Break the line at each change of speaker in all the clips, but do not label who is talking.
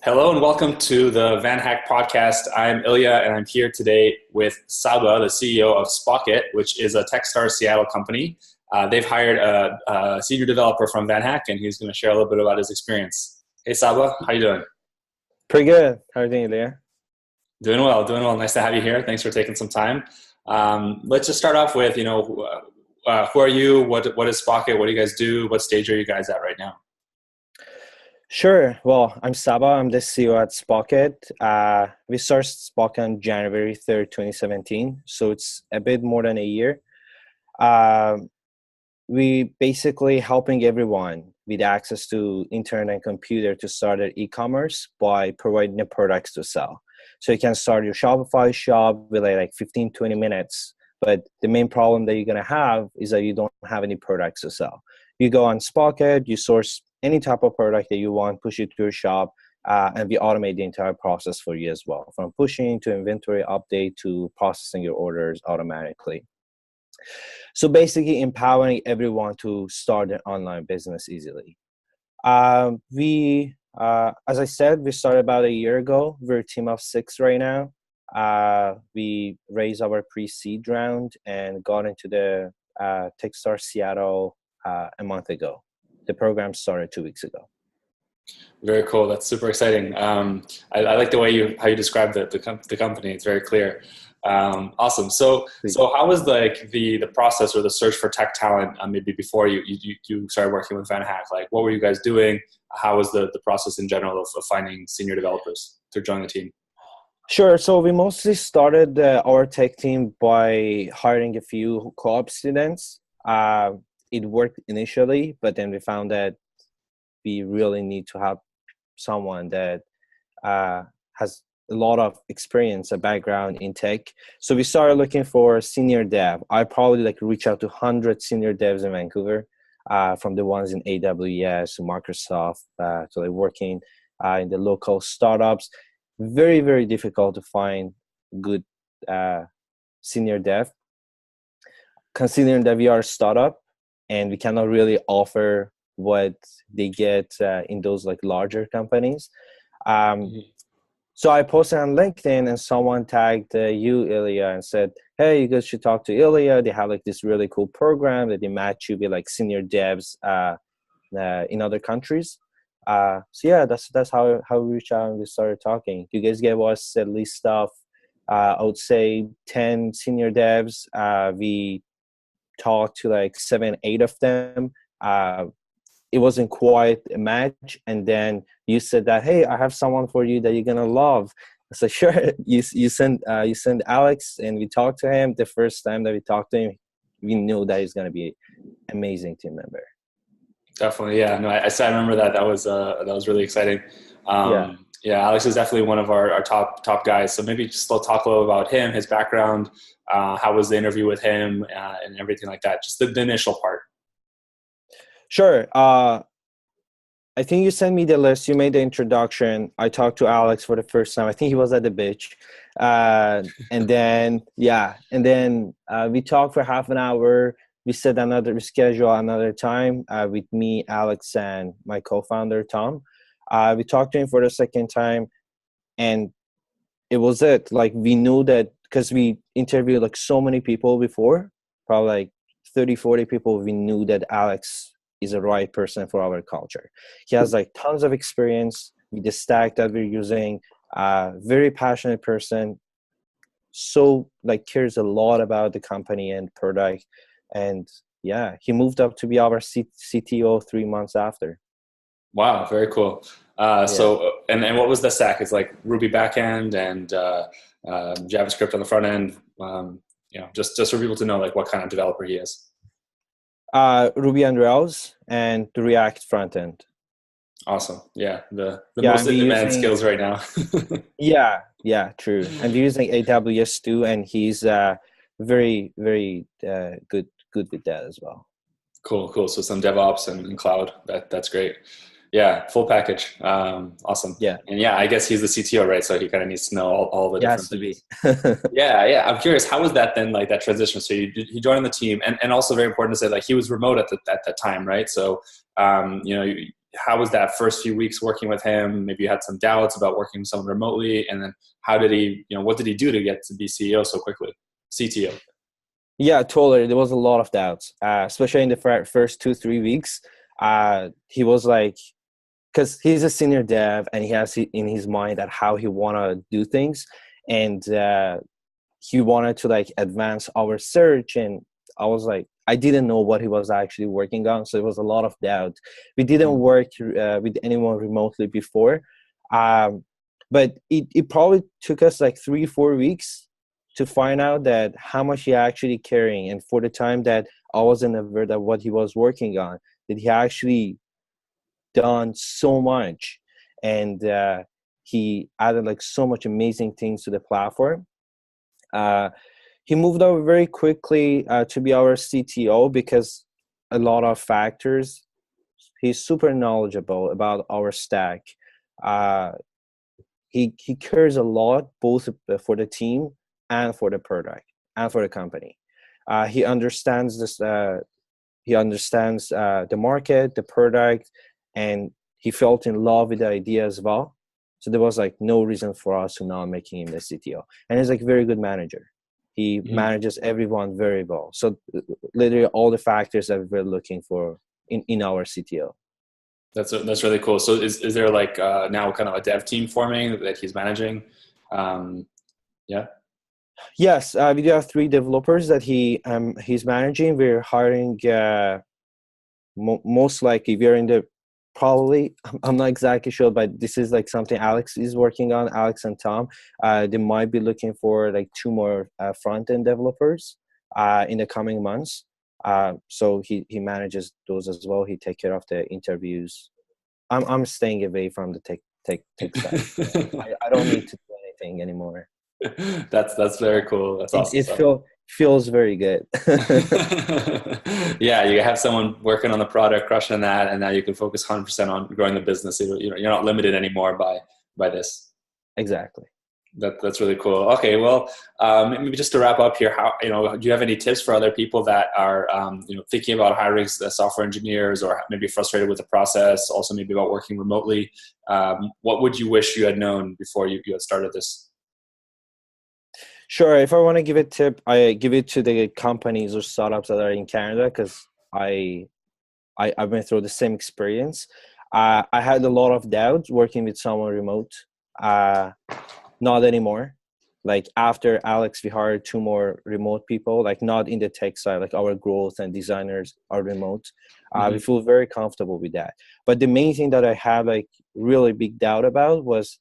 Hello and welcome to the VanHack podcast. I'm Ilya and I'm here today with Saba, the CEO of Spocket, which is a Techstars Seattle company. They've hired a senior developer from VanHack and he's going to share a little bit about his experience. Hey Saba, how you doing?
Pretty good. How are you doing, Ilya?
Doing well, doing well. Nice to have you here. Thanks for taking some time. Let's just start off with, who are you? What is Spocket? What do you guys do? What stage are you guys at right now?
Sure. Well, I'm Saba. I'm the CEO at Spocket. We started Spocket on January 3rd, 2017. So it's a bit more than a year. We basically helping everyone with access to internet and computer to start their e-commerce by providing the products to sell. So you can start your Shopify shop with like 15, 20 minutes. But the main problem that you're going to have is that you don't have any products to sell. You go on Spocket, you source any type of product that you want, push it to your shop, and we automate the entire process for you as well, from pushing to inventory update to processing your orders automatically. So basically empowering everyone to start an online business easily. As I said, we started about a year ago. We're a team of 6 right now. We raised our pre-seed round and got into the Techstars Seattle a month ago. The program started 2 weeks ago.
Very cool. That's super exciting. I like the way how you described the company. It's very clear. Awesome. So how was the process or the search for tech talent maybe before you started working with VanHack? Like, what were you guys doing? How was the process in general of finding senior developers to join the team?
Sure. So we mostly started our tech team by hiring a few co-op students. It worked initially, but then we found that we really need to have someone that has a lot of experience, a background in tech. So we started looking for senior dev. I probably reach out to 100 senior devs in Vancouver, from the ones in AWS to Microsoft, so working in the local startups. Very, very difficult to find good senior dev, considering that we are a startup and we cannot really offer what they get in those larger companies. So I posted on LinkedIn and someone tagged you, Ilya, and said, hey, you guys should talk to Ilya. They have this really cool program that they match you with senior devs in other countries. So yeah, that's how we reached out and we started talking. You guys gave us at least I would say 10 senior devs. We talked to 7, 8 of them. It wasn't quite a match, and then you said that, hey, I have someone for you that you're gonna love. I said, sure. You send Alex, and we talked to him. The first time that we talked to him, we knew that he's gonna be an amazing team member.
Definitely, yeah. No, I remember that. That was really exciting. Yeah, Alex is definitely one of our top guys. So maybe just talk a little about him, his background, how was the interview with him, and everything like that. Just the initial part.
Sure. I think you sent me the list. You made the introduction. I talked to Alex for the first time. I think he was at the beach. And then we talked for half an hour. We schedule another time with me, Alex, and my co-founder, Tom. We talked to him for the second time, and it was it. We knew that because we interviewed so many people before, probably 30, 40 people, we knew that Alex is the right person for our culture. He has tons of experience with the stack that we're using, very passionate person. So cares a lot about the company and product. And yeah, he moved up to be our CTO 3 months after.
Wow, very cool. So, and what was the stack? It's Ruby backend and JavaScript on the front end. Just for people to know what kind of developer he is.
Ruby on Rails and the React front end.
Awesome. Yeah, the most in-demand skills right now.
yeah, true. And we're using AWS too, and he's very, very good with that as well.
Cool. So some DevOps and cloud. That's great. Yeah, full package. Awesome.
Yeah.
And yeah, I guess he's the CTO, right? So he kind of needs to know all the different things.
Has to be.
Yeah. I'm curious, how was that then, that transition? So he joined the team, and also very important to say, he was remote at that time, right? So, how was that first few weeks working with him? Maybe you had some doubts about working with someone remotely, and then how did he, what did he do to get to be CEO so quickly? CTO.
Yeah, totally. There was a lot of doubts, especially in the first 2-3 weeks. He was like, because he's a senior dev and he has in his mind that how he want to do things, and he wanted to like advance our search. And I was like, I didn't know what he was actually working on, so it was a lot of doubt. We didn't work with anyone remotely before, but it probably took us like 3-4 weeks to find out that how much he actually caring. And for the time that I wasn't aware that what he was working on, that he actually done so much, and he added like so much amazing things to the platform. He moved over very quickly to be our CTO because a lot of factors. He's super knowledgeable about our stack. He cares a lot both for the team and for the product and for the company. He understands this. He understands the market, the product, and he felt in love with the idea as well. So there was like no reason for us to not making him the CTO. And he's like a very good manager. He manages everyone very well. So literally all the factors that we're looking for in our CTO.
That's really cool. So is there like now kind of a dev team forming that he's managing? Yeah.
Yes, we do have 3 developers that he's managing. We're hiring most likely we're in the probably, I'm not exactly sure, but this is like something Alex is working on, Alex and Tom. They might be looking for like 2 more front-end developers in the coming months. So he manages those as well. He take care of the interviews. I'm staying away from the tech side. I don't need to do anything anymore.
That's very cool. That's awesome.
It feels very good.
Yeah, you have someone working on the product, crushing that, and now you can focus 100% on growing the business. You're not limited anymore by this.
Exactly.
That's really cool. Okay, well, maybe just to wrap up here, do you have any tips for other people that are thinking about hiring software engineers, or maybe frustrated with the process, also maybe about working remotely? What would you wish you had known before you had started this?
Sure. If I want to give a tip, I give it to the companies or startups that are in Canada, because I went through the same experience. I had a lot of doubts working with someone remote. Not anymore. Like after Alex, we hired 2 more remote people, like not in the tech side, like our growth and designers are remote. We feel very comfortable with that. But the main thing that I had like really big doubt about was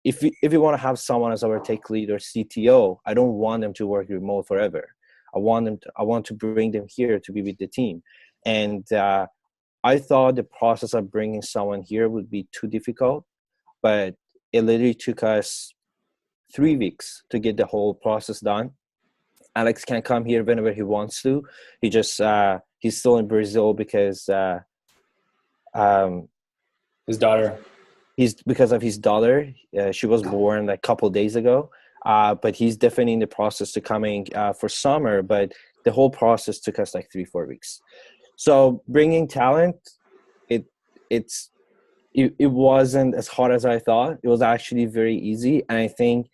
if we want to have someone as our tech lead or CTO, I don't want them to work remote forever. I want to bring them here to be with the team. And I thought the process of bringing someone here would be too difficult, but it literally took us 3 weeks to get the whole process done. Alex can come here whenever he wants to. He's still in Brazil because
His daughter.
Because of his daughter. She was born like a couple days ago, but he's definitely in the process to coming for summer. But the whole process took us like 3-4 weeks. So bringing talent, it wasn't as hard as I thought. It was actually very easy, and I think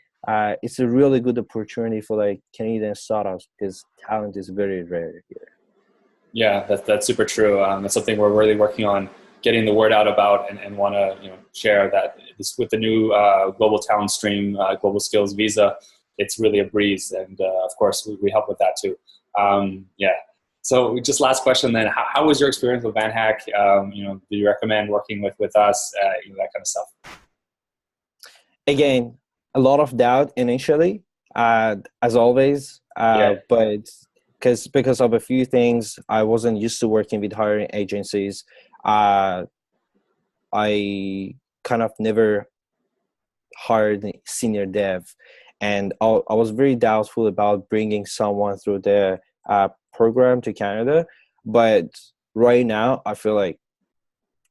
it's a really good opportunity for like Canadian startups because talent is very rare here.
Yeah, that's super true. That's something we're really working on getting the word out about, and want to share that this, with the new global talent stream, global skills visa, it's really a breeze, and of course we help with that too. Yeah. So just last question then, how was your experience with VanHack? Do you recommend working with us? That kind of stuff.
Again, a lot of doubt initially, as always, but because of a few things, I wasn't used to working with hiring agencies. I kind of never hired a senior dev, and I was very doubtful about bringing someone through the program to Canada. But right now, I feel like,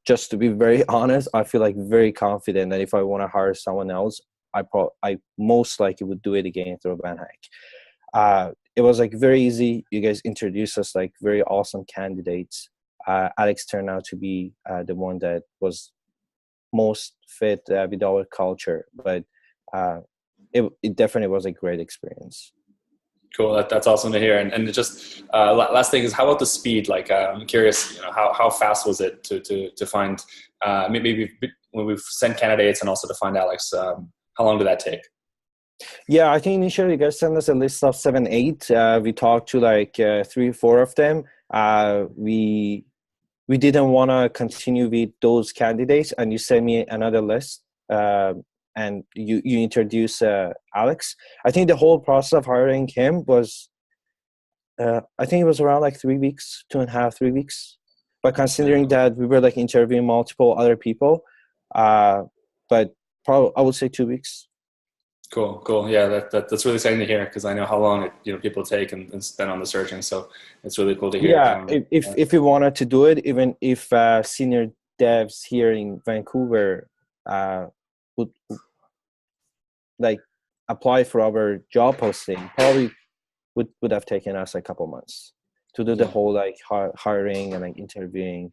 just to be very honest, I feel like very confident that if I want to hire someone else, I most likely would do it again through VanHack. It was like very easy. You guys introduced us like very awesome candidates. Alex turned out to be the one that was most fit with our culture. But it definitely was a great experience.
Cool. That's awesome to hear. And just last thing is, how about the speed? Like, I'm curious, how fast was it to find maybe when we've sent candidates and also to find Alex? How long did that take?
Yeah, I think initially you guys sent us a list of 7, 8. We talked to like 3, 4 of them. We didn't want to continue with those candidates, and you sent me another list. And you introduce Alex. I think the whole process of hiring him was, I think it was around like 3 weeks, 2.5, 3 weeks. But considering that we were like interviewing multiple other people, but probably I would say 2 weeks.
Cool. Yeah, that's really exciting to hear, because I know how long people take and spend on the searching. So it's really cool to hear.
Yeah, if we wanted to do it, even if senior devs here in Vancouver would like apply for our job posting, probably would have taken us a couple months to do the whole like hiring and like interviewing.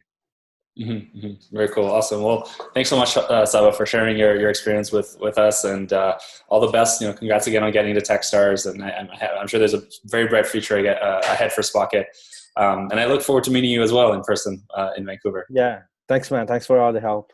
Mm-hmm, mm-hmm. Very cool. Awesome. Well, thanks so much, Saba, for sharing your experience with us, and all the best. Congrats again on getting to Techstars, and I'm sure there's a very bright future ahead for Spocket. And I look forward to meeting you as well in person in Vancouver.
Yeah. Thanks, man. Thanks for all the help.